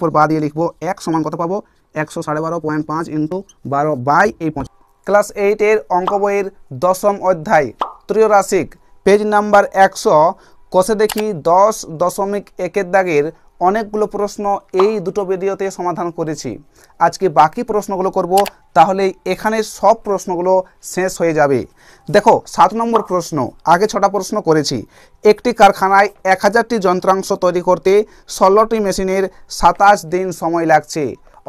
4 বাদ দিয়ে লিখবো 1 সমান কত পাবো 112.5 ইন্টু 12 বাই এই 5। ক্লাস 8 এর অঙ্ক বইয়ের 10ম অধ্যায় ত্রিরাশিক পেজ নাম্বার 100 কষে দেখি 10.1 দাগের অনেকগুলো প্রশ্ন এই দুটো ভিডিওতে সমাধান করেছি। আজকে বাকি প্রশ্নগুলো করব, তাহলে এখানে সব প্রশ্নগুলো শেষ হয়ে যাবে। দেখো 7 নম্বর প্রশ্ন, আগে 6টা প্রশ্ন করেছি। একটি কারখানায় 1000টি যন্ত্রাংশ তৈরি করতে 16টি মেশিনের 27 দিন সময় লাগছে।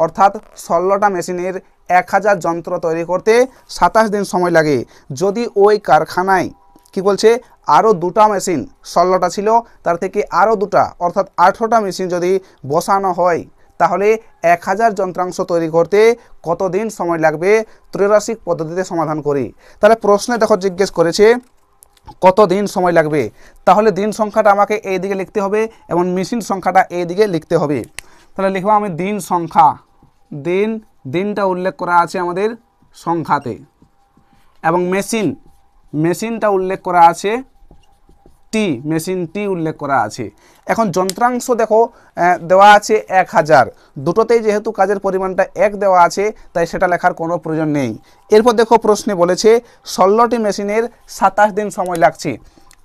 অর্থাৎ 16টা মেশিনের 1000 যন্ত্র তৈরি করতে 27 দিন সময় লাগে। যদি ওই কারখানায় কি বলছে আরও 2টা মেশিন, 16টা ছিল তার থেকে আরও 2টা অর্থাৎ 18টা মেশিন যদি বসানো হয়, তাহলে 1000 যন্ত্রাংশ তৈরি করতে কত দিন সময় লাগবে? ত্রিরাশিক পদ্ধতিতে সমাধান করি। তাহলে প্রশ্নে দেখো জিজ্ঞেস করেছে কত দিন সময় লাগবে। তাহলে দিন সংখ্যাটা আমাকে এই দিকে লিখতে হবে এবং মেশিন সংখ্যাটা এই দিকে লিখতে হবে। তাহলে লিখবো আমি দিন সংখ্যা, দিনটা উল্লেখ করা আছে আমাদের সংখ্যাতে, এবং মেশিনটা উল্লেখ করা আছে মেশিনটি উল্লেখ করা আছে। এখন যন্ত্রাংশ দেখো দেওয়া আছে 1000, দুটোতেই যেহেতু কাজের পরিমাণটা 1 দেওয়া আছে তাই সেটা লেখার কোনো প্রয়োজন নেই। এরপর দেখো প্রশ্নে বলেছে 16টি মেশিনের 27 দিন সময় লাগছে।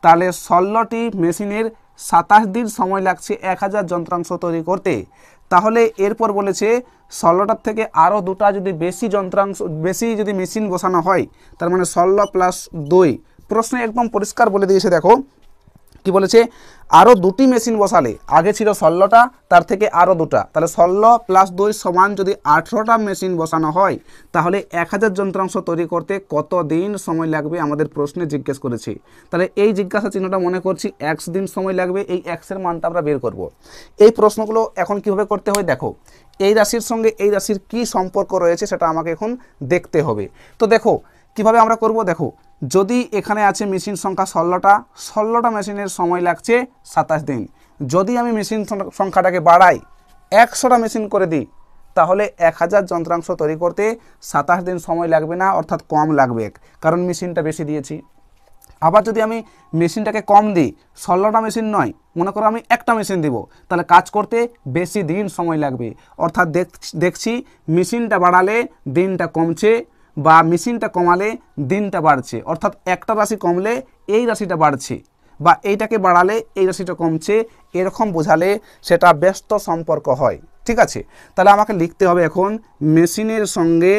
তাহলে 16টি মেশিনের 27 দিন সময় লাগছে 1000 যন্ত্রাংশ তৈরি করতে। তাহলে এরপর বলেছে 16টার থেকে আরও 2টা যদি বেশি যদি মেশিন বসানো হয়, তার মানে 16 প্লাস 2। প্রশ্নে একদম পরিষ্কার বলে দিয়েছে, দেখো কি বলেছে, আরও 2টি মেশিন বসালে, আগে ছিল 16টা তার থেকে আরও 2টা, তাহলে 16 প্লাস 2 সমান যদি 18টা মেশিন বসানো হয়, তাহলে 1000 যন্ত্রাংশ তৈরি করতে কত দিন সময় লাগবে আমাদের প্রশ্নে জিজ্ঞেস করেছে। তাহলে এই জিজ্ঞাসা চিহ্নটা মনে করছি x দিন সময় লাগবে। এই x এর মানটা আমরা বের করব। এই প্রশ্নগুলো এখন কিভাবে করতে হয় দেখো, এই রাশির সঙ্গে এই রাশির কি সম্পর্ক রয়েছে সেটা আমাকে এখন দেখতে হবে। তো দেখো কিভাবে আমরা করব। দেখো যদি এখানে আছে মেশিন সংখ্যা 16টা মেশিনের সময় লাগছে 27 দিন। যদি আমি মেশিন সংখ্যাটাকে বাড়াই 100টা মেশিন করে দিই, তাহলে 1000 যন্ত্রাংশ তৈরি করতে 27 দিন সময় লাগবে না, অর্থাৎ কম লাগবে, কারণ মেশিনটা বেশি দিয়েছি। আবার যদি আমি মেশিনটাকে কম দিই, 16টা মেশিন নয়, মনে করো আমি একটা মেশিন দিব, তাহলে কাজ করতে বেশি দিন সময় লাগবে। অর্থাৎ দেখছি মেশিনটা বাড়ালে দিনটা কমছে, বা মেশিনটা কমালে দিনটা বাড়ছে। অর্থাৎ একটা রাশি কমলে এই রাশিটা বাড়ছে, বা এইটাকে বাড়ালে এই রাশিটা কমছে, এরকম বোঝালে সেটা ব্যস্ত সম্পর্ক হয়। ঠিক আছে, তাহলে আমাকে লিখতে হবে এখন মেশিনের সঙ্গে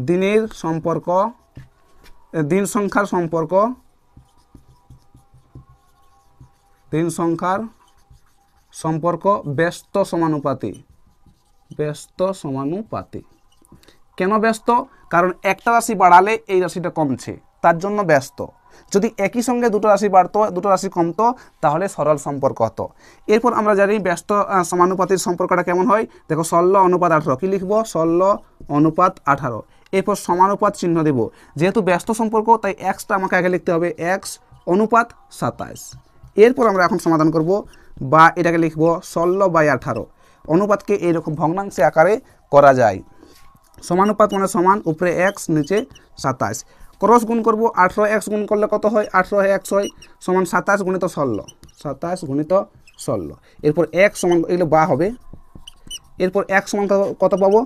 দিনের সম্পর্ক, দিন সংখ্যার সম্পর্ক ব্যস্ত সমানুপাতি। কেন ব্যস্ত? কারণ একটা রাশি বাড়ালে এই রাশিটা কমছে, তার জন্য ব্যস্ত। যদি একই সঙ্গে 2টো রাশি বাড়তো, 2টো রাশি কমতো, তাহলে সরল সম্পর্ক হতো। এরপর আমরা জানি ব্যস্ত সমানুপাতির সম্পর্কটা কেমন হয়। দেখো 16:18, কি লিখবো? 16:18। এরপর সমানুপাত চিহ্ন দেব, যেহেতু ব্যস্ত সম্পর্ক তাই এক্সটা আমাকে আগে লিখতে হবে, x/27। এরপর আমরা এখন সমাধান করব, বা এটাকে লিখবো 16/18। অনুপাতকে এইরকম ভগ্নাংশে আকারে করা যায়। সমানুপাত মানে সমান, উপরে x নিচে 27। ক্রস গুণ করব, 18x গুণ করলে কত হয়? 18x হয়, সমান 27 গুণিত 16। 27 গুণিত 16। এরপর x সমান, এগুলো বা হবে। এরপর x সমান কত পাবো?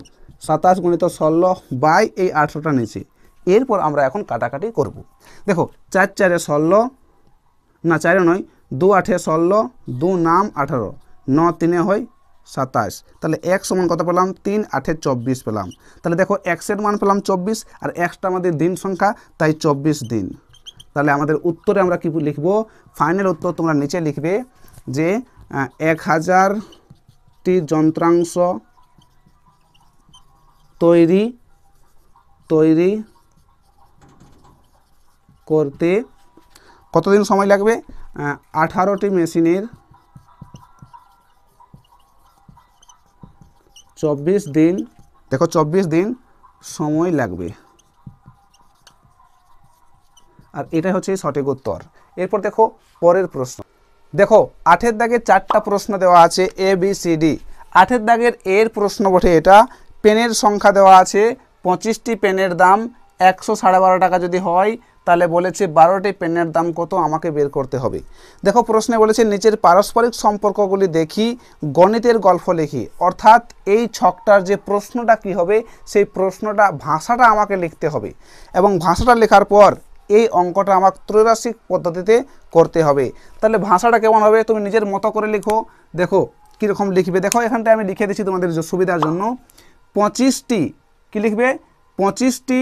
27 গুণিত 16 বাই এই 18টা নিচে। এরপর আমরা এখন কাটাকাটি করব। দেখো 4 4 16, না 4 নয়, 2 8 16, 2 9 18, 9 3 হয় 27। তাহলে x সমান কত পেলাম? 3 8 24 পেলাম। তাহলে দেখো x এর মান পেলাম 24, আর xটা আমাদের দিন সংখ্যা, তাই 24 দিন। তাহলে আমাদের উত্তরে আমরা কি লিখব? ফাইনাল উত্তর তোমরা নিচে লিখবে যে 1000টি যন্ত্রাংশ তৈরি করতে কতদিন সময় লাগবে? 18টি মেশিনের 24 দিন। দেখো 24 দিন সময় লাগবে, আর এটাই হচ্ছে সঠিক উত্তর। এরপর দেখো পরের প্রশ্ন। দেখো 8 দাগের 4টা প্রশ্ন দেওয়া আছে ABCD। 8 দাগের এর প্রশ্ন বটে এটা। পেনের সংখ্যা দেওয়া আছে 25টি পেনের দাম 112.5 টাকা যদি হয় তাহলে বলেছে 12টি পেনের দাম কত আমাকে বের করতে হবে। দেখো প্রশ্নে বলেছে নিচের পারস্পরিক সম্পর্কগুলি দেখি গণিতের গল্প লিখি। অর্থাৎ এই ছকটার যে প্রশ্নটা কি হবে সেই প্রশ্নটা ভাষাটা আমাকে লিখতে হবে এবং ভাষাটা লেখার পর এই অঙ্কটা আমাকে ত্রৈরাশিক পদ্ধতিতে করতে হবে। তাহলে ভাষাটা কেমন হবে তুমি নিজের মতো করে লিখো। দেখো কীরকম লিখবে, দেখো এখানটায় আমি লিখে দিচ্ছি তোমাদের সুবিধার জন্য। 25টি কি লিখবে, 25টি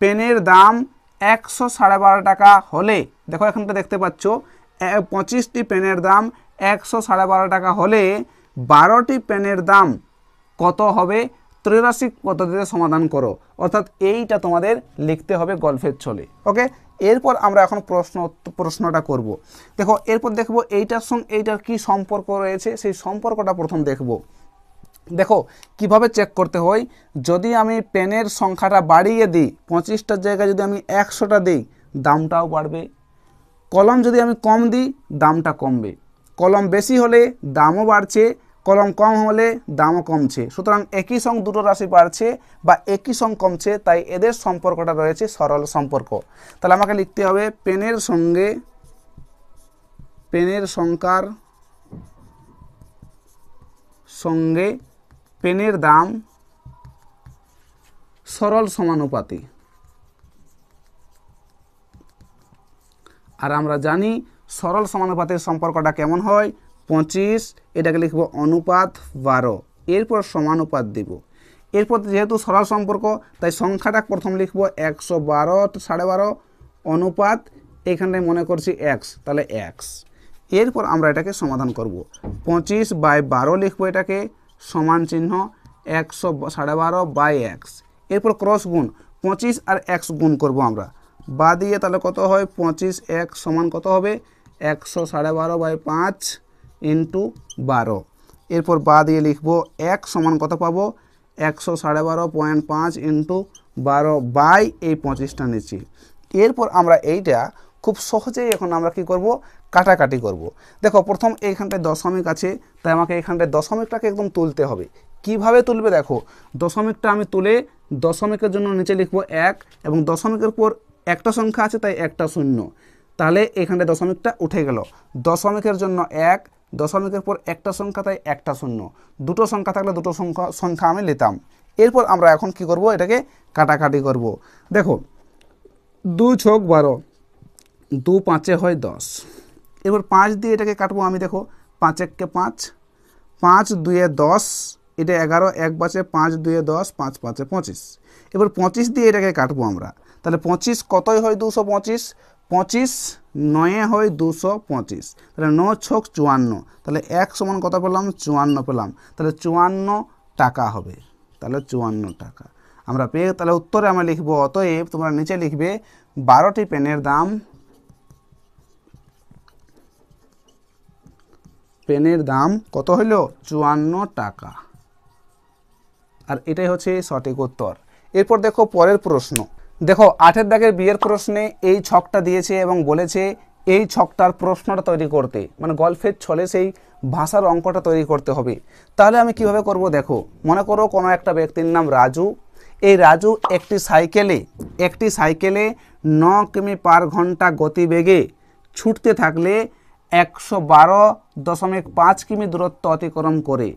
পেনের দাম 112.5 টাকা হলে, দেখো এখানটা দেখতে পাচ্ছ 25টি পেনের দাম 112.5 টাকা হলে 12টি পেনের দাম কত হবে ত্রৈরাশিক পদ্ধতিতে সমাধান করো। অর্থাৎ এইটা তোমাদের লিখতে হবে গল্পের ছলে। ওকে, এরপর আমরা এখন প্রশ্নটা করব। দেখো এরপর দেখব এইটার সঙ্গে এইটার কি সম্পর্ক রয়েছে সেই সম্পর্কটা প্রথম দেখব। দেখো কিভাবে চেক করতে হয়, যদি আমি পেনের সংখ্যাটা বাড়িয়ে দিই 25টার জায়গায় যদি আমি 100টা দিই দামটাও বাড়বে, কলম যদি আমি কম দিই দামটা কমবে, কলম বেশি হলে দামও বাড়ছে, কলম কম হলে দামও কমছে। সুতরাং একই সঙ্গে দুটো রাশি বাড়ছে বা একই সঙ্গে কমছে, তাই এদের সম্পর্কটা রয়েছে সরল সম্পর্ক। তাহলে আমাকে লিখতে হবে পেনের সঙ্গে পেনের সংখ্যার সঙ্গে পেনের দাম সরল সমানুপাতি। আর আমরা জানি সরল সমানুপাতের সম্পর্কটা কেমন হয়, 25 এটাকে লিখব অনুপাত 12, এরপর সমানুপাত দিব। এরপর যেহেতু সরল সম্পর্ক তাই সংখ্যাটা প্রথম লিখব 112.5 অনুপাত এখানটায় মনে করছি x, তাহলে x। এরপর আমরা এটাকে সমাধান করব, 25/12 লিখব এটাকে সমান চিহ্ন 112/x। এরপর ক্রস গুণ 25 আর x গুণ করব আমরা বা দিয়ে, তাহলে কত হয় 25x সমান কত হবে 112/5 ইন্টু 12। এরপর বা দিয়ে লিখব x সমান কত পাবো 112.5 ইন্টু 12 বাই এই 25টা নিচ্ছি। এরপর আমরা এইটা খুব সহজেই এখন আমরা কি করব কাটাকাটি করব। দেখো প্রথম এইখানটায় দশমিক আছে তাই আমাকে এইখানটায় দশমিকটাকে একদম তুলতে হবে। কিভাবে তুলবে দেখো, দশমিকটা আমি তুলে দশমিকের জন্য নিচে লিখব 1 এবং দশমিকের পর একটা সংখ্যা আছে তাই একটা শূন্য, তাহলে এখানটায় দশমিকটা উঠে গেল। দশমিকের জন্য 1, দশমিকের পর একটা সংখ্যা তাই একটা শূন্য, দুটো সংখ্যা থাকলে দুটো সংখ্যা আমি নিতাম। এরপর আমরা এখন কি করব এটাকে কাটাকাটি করব। দেখো 2 ছক 12, 2 5 হয় 10। এবার 5 দিয়ে এটাকে কাটবো আমি। দেখো 5 1 5, 5 2 10, এটা 11, 1 বাঁচে, 5 2 10, 5 5 25। এবার 25 দিয়ে এটাকে কাটবো আমরা, তাহলে 25 কতই হয় 225, 25 9 হয় 225, তাহলে 9 ছক 54, তাহলে 1 সমান কত পেলাম 54 পেলাম, তাহলে 54 টাকা হবে। তাহলে 54 টাকা আমরা পেয়ে, তাহলে উত্তরে আমরা লিখবো অতএব তোমরা নিচে লিখবে 12টি পেনের দাম কত হলো 54 টাকা। আর এটাই হচ্ছে সঠিক উত্তর। এরপর দেখো পরের প্রশ্ন। দেখো 8 দাগের বিয়ের প্রশ্নে এই ছকটা দিয়েছে এবং বলেছে এই ছকটার প্রশ্নটা তৈরি করতে, মানে গল্পের ছলে সেই ভাষার অঙ্কটা তৈরি করতে হবে। তাহলে আমি কিভাবে করব, দেখো মনে করো কোনো একটা ব্যক্তির নাম রাজু। এই রাজু একটি সাইকেলে 9 কিমি পার ঘন্টা গতিবেগে ছুটতে থাকলে 112.5 কিমি দূরত্ব অতিক্রম করে।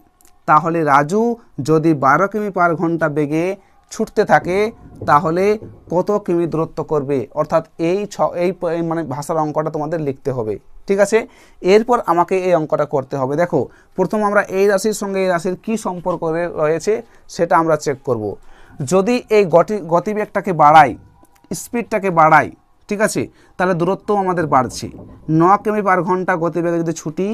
তাহলে রাজু যদি 12 কিমি পার ঘন্টা বেগে ছুটতে থাকে তাহলে কত কিমি দূরত্ব করবে। অর্থাৎ এই মানে ভাষার অঙ্কটা তোমাদের লিখতে হবে, ঠিক আছে। এরপর আমাকে এই অঙ্কটা করতে হবে। দেখো প্রথম আমরা এই রাশির সঙ্গে এই রাশির কী সম্পর্ক রয়েছে সেটা আমরা চেক করব। যদি এই গতিবেগটাকে বাড়াই, স্পিডটাকে বাড়াই, ঠিক আছে, তাহলে দূরত্ব আমাদের বাড়ছে। 9 কিমি পার ঘন্টা গতিবেগে যদি ছুটি,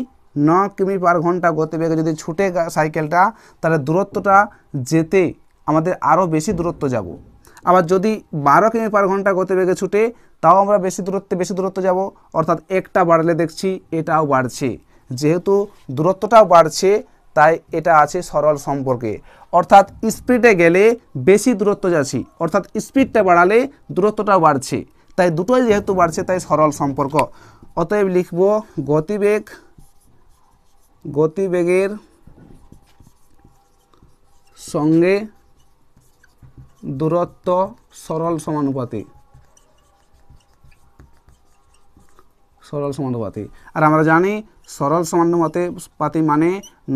9 কিমি পার ঘন্টা গতিবেগে যদি ছুটে সাইকেলটা, তাহলে দূরত্বটা যেতে আমাদের আরও বেশি দূরত্ব যাব। আবার যদি 12 কিমি পার ঘন্টা গতিবেগে ছুটে তাও আমরা বেশি দূরত্ব যাব। অর্থাৎ একটা বাড়লে দেখছি এটাও বাড়ছে, যেহেতু দূরত্বটাও বাড়ছে তাই এটা আছে সরল সম্পর্কে। অর্থাৎ স্পিডে গেলে বেশি দূরত্ব যাচ্ছি, অর্থাৎ স্পিডটা বাড়ালে দূরত্বটাও বাড়ছে, তাই দুটোই যেহেতু বাড়ছে তাই সরল সম্পর্ক। অতএব লিখব গতিবেগের সঙ্গে দূরত্ব সরল সমানুপাতি। সরল সমানুপাতি। আর আমরা জানি সরল সমানুপাতি মানে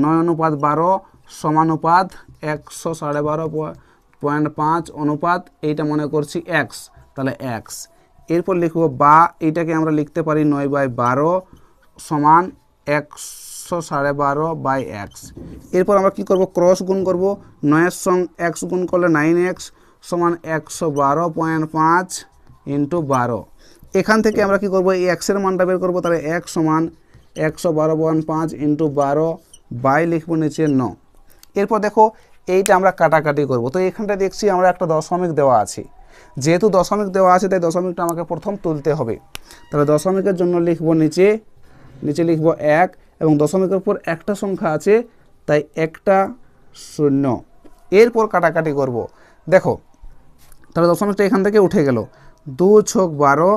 9:12 সমানুপাত 112.5 অনুপাত, এইটা মনে করছি এক্স, তাহলে এক্স। এরপর লিখব বা, এইটাকে আমরা লিখতে পারি 9/12 সমান 112/x। এরপর আমরা কি করব, ক্রস গুণ করব। 9-এর সঙ্গে এক্স গুণ করলে 9x সমান 112.5 ইন্টু 12। এখান থেকে আমরা কি করব, এই এক্সের মানটা বের করবো। তাহলে x সমান 112.5 ইন্টু 12 বাই লিখবো নিচে 9। এরপর দেখো এইটা আমরা কাটাকাটি করব। তো এখানটা দেখছি আমরা একটা দশমিক দেওয়া আছে, যেহেতু দশমিক দেওয়া আছে তাই দশমিকটা আমাকে প্রথম তুলতে হবে। তাহলে দশমিকের জন্য লিখবো নিচে লিখবো 1, এবং দশমিকের উপর একটা সংখ্যা আছে তাই একটা 0। এরপর কাটাকাটি করব। দেখো তাহলে দশমিকটা এখান থেকে উঠে গেল, 2 × 12,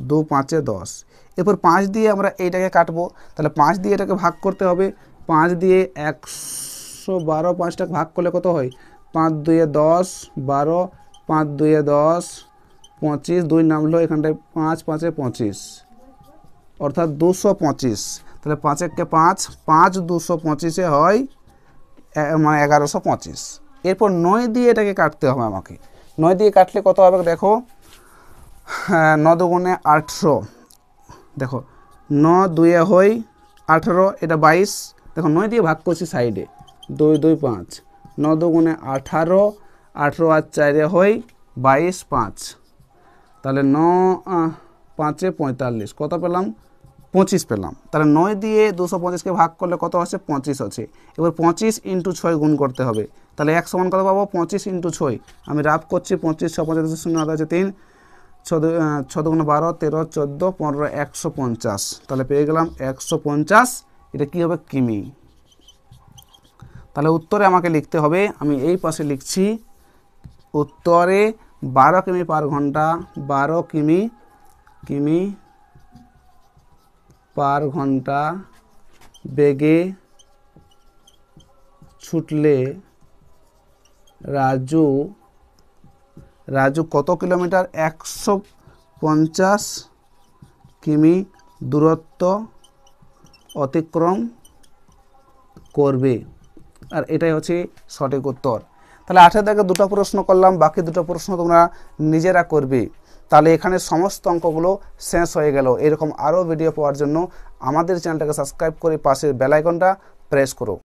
2 × 5 = 10। এরপর 5 দিয়ে আমরা এইটাকে কাটবো। তাহলে 5 দিয়ে এটাকে ভাগ করতে হবে। 5 দিয়ে 112, 5টাকে ভাগ করলে কত হয়, 5 × 2 = 10, 12, 5 × 2 = 10, 25, 2 নামলো এখানটায় 5, 5 × 25 অর্থাৎ 225। তাহলে 5 × 5, 5 225 হয় মানে 1125। এরপর 9 দিয়ে এটাকে কাটতে হবে আমাকে। 9 দিয়ে কাটলে কত হবে দেখো, 9 × 2 = 18। দেখো 9 × 2 হয় 18, এটা 22। দেখো 9 দিয়ে ভাগ করছি সাইডে, 2 2 5, 9 × 2 = 18, 18 আর 4 হয় 22, 5। তাহলে 9 5 × 45 কত পেলাম, 25 পেলাম। তাহলে 9 দিয়ে 225কে ভাগ করলে কত আছে, 25 আছে। এবার 25 × 6 গুণ করতে হবে। তাহলে 1 সমান কত পাবো, 25 × 6। আমি রাফ করছি, 25 6 25 0 আদা আছে 3, 6 2 × 12 13 14 15 150। তাহলে পেয়ে গেলাম 150। এটা কি হবে, কিমি। তাহলে উত্তরে আমাকে লিখতে হবে, আমি এই পাশে লিখছি, উত্তরে 12 কিমি/ঘন্টা, 12 কিমি/ঘন্টা বেগে ছুটলে রাজু কত কিলোমিটার, 150 কিমি দূরত্ব অতিক্রম করবে। আর এটাই হচ্ছে সঠিক উত্তর। তাহলে 8 থেকে দুটো প্রশ্ন করলাম, বাকি দুটো প্রশ্ন তোমরা নিজেরা করবে। তাহলে এখানে সমস্ত অঙ্কগুলো শেষ হয়ে গেল। এরকম আরও ভিডিও পাওয়ার জন্য আমাদের চ্যানেলটাকে সাবস্ক্রাইব করে পাশের বেল আইকনটা প্রেস করো।